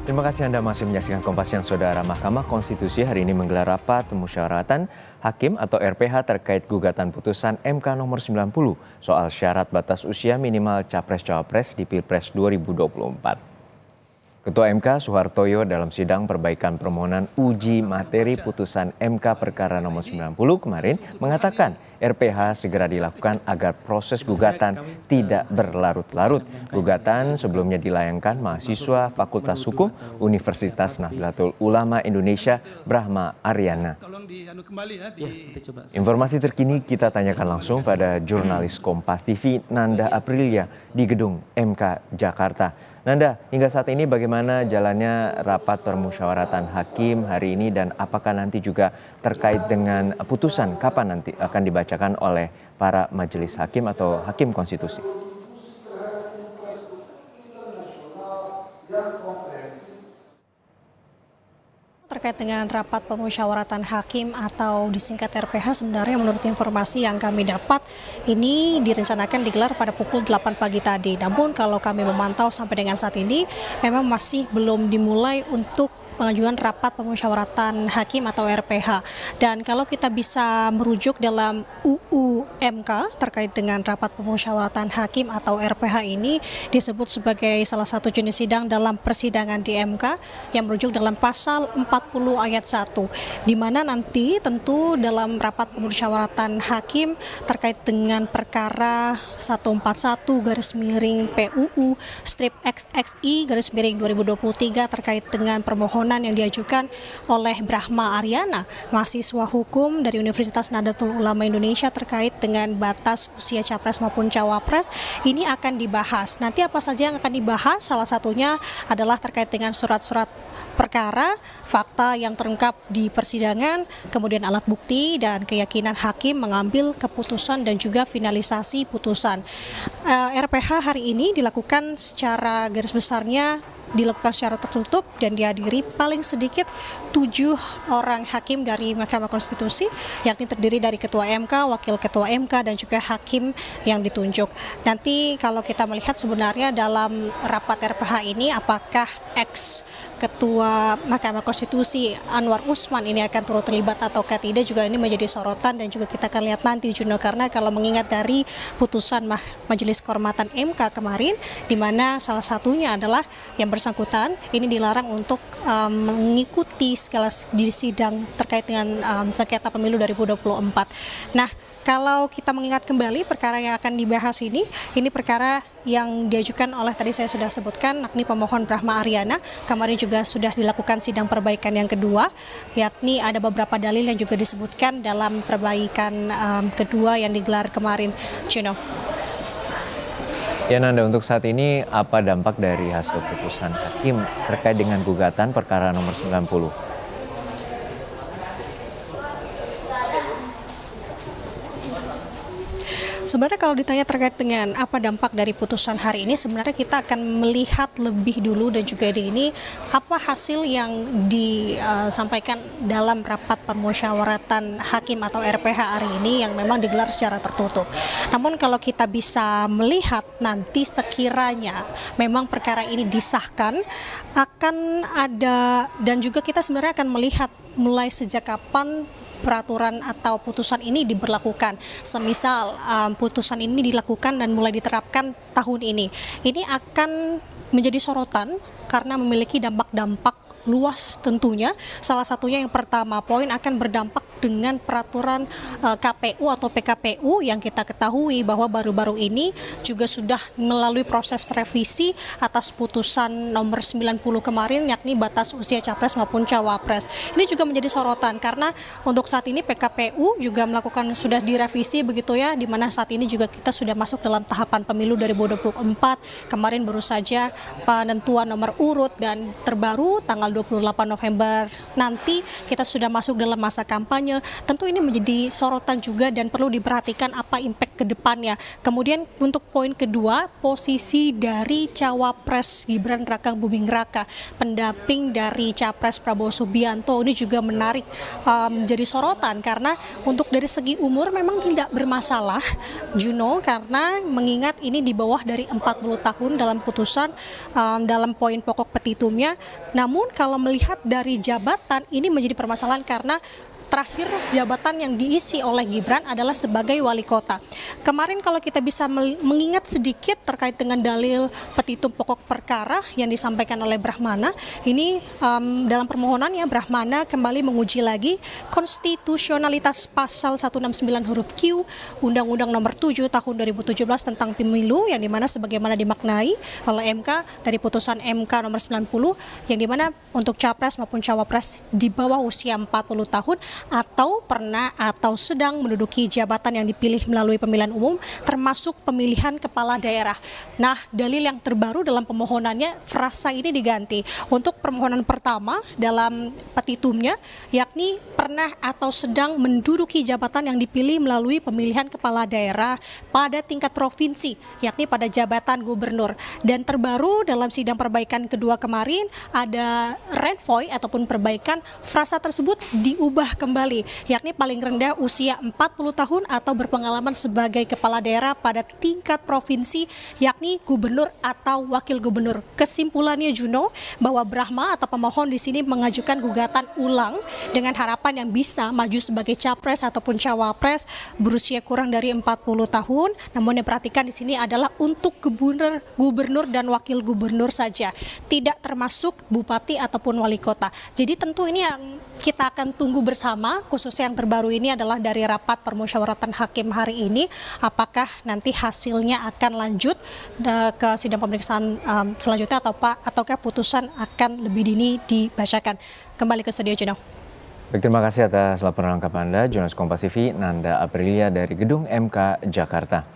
Terima kasih Anda masih menyaksikan Kompas Siang, Saudara. Mahkamah Konstitusi hari ini menggelar rapat pemusyawaratan hakim atau RPH terkait gugatan putusan MK nomor 90 soal syarat batas usia minimal Capres-Cawapres di Pilpres 2024. Ketua MK Soehartoyo dalam sidang perbaikan permohonan uji materi putusan MK perkara nomor 90 kemarin mengatakan RPH segera dilakukan agar proses gugatan tidak berlarut-larut. Gugatan sebelumnya dilayangkan mahasiswa Fakultas Hukum Universitas Nahdlatul Ulama Indonesia Brahma Aryana. Informasi terkini kita tanyakan langsung pada jurnalis Kompas TV Nanda Aprilia di gedung MK Jakarta. Nanda, hingga saat ini bagaimana jalannya rapat permusyawaratan hakim hari ini dan apakah nanti juga terkait dengan putusan kapan nanti akan dibacakan oleh para majelis hakim atau hakim konstitusi? Terkait dengan rapat pemusyawaratan hakim atau disingkat RPH, sebenarnya menurut informasi yang kami dapat ini direncanakan digelar pada pukul 8 pagi tadi. Namun kalau kami memantau sampai dengan saat ini memang masih belum dimulai untuk pengajuan rapat pemusyawaratan hakim atau RPH. Dan kalau kita bisa merujuk dalam UU MK terkait dengan rapat pemusyawaratan hakim atau RPH ini disebut sebagai salah satu jenis sidang dalam persidangan di MK yang merujuk dalam pasal 40 ayat 1, di mana nanti tentu dalam rapat pemusyawaratan hakim terkait dengan perkara 141/PUU /XXI/2023 terkait dengan permohonan yang diajukan oleh Brahma Aryana, mahasiswa hukum dari Universitas Nahdlatul Ulama Indonesia terkait dengan batas usia capres maupun cawapres, ini akan dibahas. Nanti apa saja yang akan dibahas? Salah satunya adalah terkait dengan surat-surat perkara, fakta yang terungkap di persidangan, kemudian alat bukti dan keyakinan hakim mengambil keputusan dan juga finalisasi putusan. RPH hari ini dilakukan secara garis besarnya dilakukan secara tertutup dan dihadiri paling sedikit 7 orang hakim dari Mahkamah Konstitusi, yakni terdiri dari Ketua MK, Wakil Ketua MK, dan juga hakim yang ditunjuk. Nanti kalau kita melihat sebenarnya dalam rapat RPH ini apakah ex-Ketua Mahkamah Konstitusi Anwar Usman ini akan turut terlibat atau tidak juga ini menjadi sorotan dan juga kita akan lihat nanti, Juno, karena kalau mengingat dari putusan Majelis Kehormatan MK kemarin, di mana salah satunya adalah yang bersangkutan ini dilarang untuk mengikuti segala di sidang terkait dengan sengketa pemilu 2024. Nah, kalau kita mengingat kembali perkara yang akan dibahas ini perkara yang diajukan oleh tadi saya sudah sebutkan, yakni pemohon Brahma Aryana. Kemarin juga sudah dilakukan sidang perbaikan yang kedua, yakni ada beberapa dalil yang juga disebutkan dalam perbaikan kedua yang digelar kemarin. Juno. Ya Nanda, untuk saat ini apa dampak dari hasil putusan hakim terkait dengan gugatan perkara nomor 90? Sebenarnya kalau ditanya terkait dengan apa dampak dari putusan hari ini, sebenarnya kita akan melihat lebih dulu dan juga di ini apa hasil yang disampaikan dalam rapat permusyawaratan hakim atau RPH hari ini yang memang digelar secara tertutup. Namun kalau kita bisa melihat nanti sekiranya memang perkara ini disahkan, akan ada dan juga kita sebenarnya akan melihat mulai sejak kapan peraturan atau putusan ini diberlakukan. Semisal putusan ini dilakukan dan mulai diterapkan tahun ini akan menjadi sorotan karena memiliki dampak-dampak luas tentunya. Salah satunya yang pertama, poin akan berdampak dengan peraturan KPU atau PKPU yang kita ketahui bahwa baru-baru ini juga sudah melalui proses revisi atas putusan nomor 90 kemarin, yakni batas usia capres maupun cawapres. Ini juga menjadi sorotan karena untuk saat ini PKPU juga melakukan sudah direvisi begitu ya, di mana saat ini juga kita sudah masuk dalam tahapan pemilu 2024. Kemarin baru saja penentuan nomor urut dan terbaru tanggal 28 November nanti kita sudah masuk dalam masa kampanye kampanye. Tentu ini menjadi sorotan juga dan perlu diperhatikan apa impact ke depannya. Kemudian untuk poin kedua, posisi dari Cawapres Gibran Rakabuming Raka, pendamping dari Capres Prabowo Subianto, ini juga menarik menjadi sorotan karena untuk dari segi umur memang tidak bermasalah, Juno, karena mengingat ini di bawah dari 40 tahun dalam putusan dalam poin pokok petitumnya. Namun kalau melihat dari jabatan ini menjadi permasalahan karena terakhir jabatan yang diisi oleh Gibran adalah sebagai wali kota. Kemarin kalau kita bisa mengingat sedikit terkait dengan dalil petitum pokok perkara yang disampaikan oleh Brahmana, ini dalam permohonannya Brahmana kembali menguji lagi konstitusionalitas pasal 169 huruf Q Undang-Undang Nomor 7 Tahun 2017 tentang pemilu, yang dimana sebagaimana dimaknai oleh MK dari putusan MK nomor 90, yang dimana untuk capres maupun cawapres di bawah usia 40 tahun atau pernah atau sedang menduduki jabatan yang dipilih melalui pemilihan umum termasuk pemilihan kepala daerah. Nah, dalil yang terbaru dalam pemohonannya frasa ini diganti. Untuk permohonan pertama dalam petitumnya yakni pernah atau sedang menduduki jabatan yang dipilih melalui pemilihan kepala daerah pada tingkat provinsi, yakni pada jabatan gubernur. Dan terbaru dalam sidang perbaikan kedua kemarin ada renvoy ataupun perbaikan, frasa tersebut diubah kembali, yakni paling rendah usia 40 tahun atau berpengalaman sebagai kepala daerah pada tingkat provinsi, yakni gubernur atau wakil gubernur. Kesimpulannya, Juno, bahwa Brahma atau pemohon di sini mengajukan gugatan ulang dengan harapan yang bisa maju sebagai capres ataupun cawapres berusia kurang dari 40 tahun. Namun yang perhatikan di sini adalah untuk gubernur dan wakil gubernur saja, tidak termasuk bupati ataupun wali kota. Jadi tentu ini yang kita akan tunggu bersama, khususnya yang terbaru ini adalah dari rapat permusyawaratan hakim hari ini, apakah nanti hasilnya akan lanjut ke sidang pemeriksaan selanjutnya ataukah putusan akan lebih dini dibacakan. Kembali ke studio, Juno. Baik, terima kasih atas laporan lengkap Anda, jurnalis Kompas TV Nanda Aprilia dari Gedung MK Jakarta.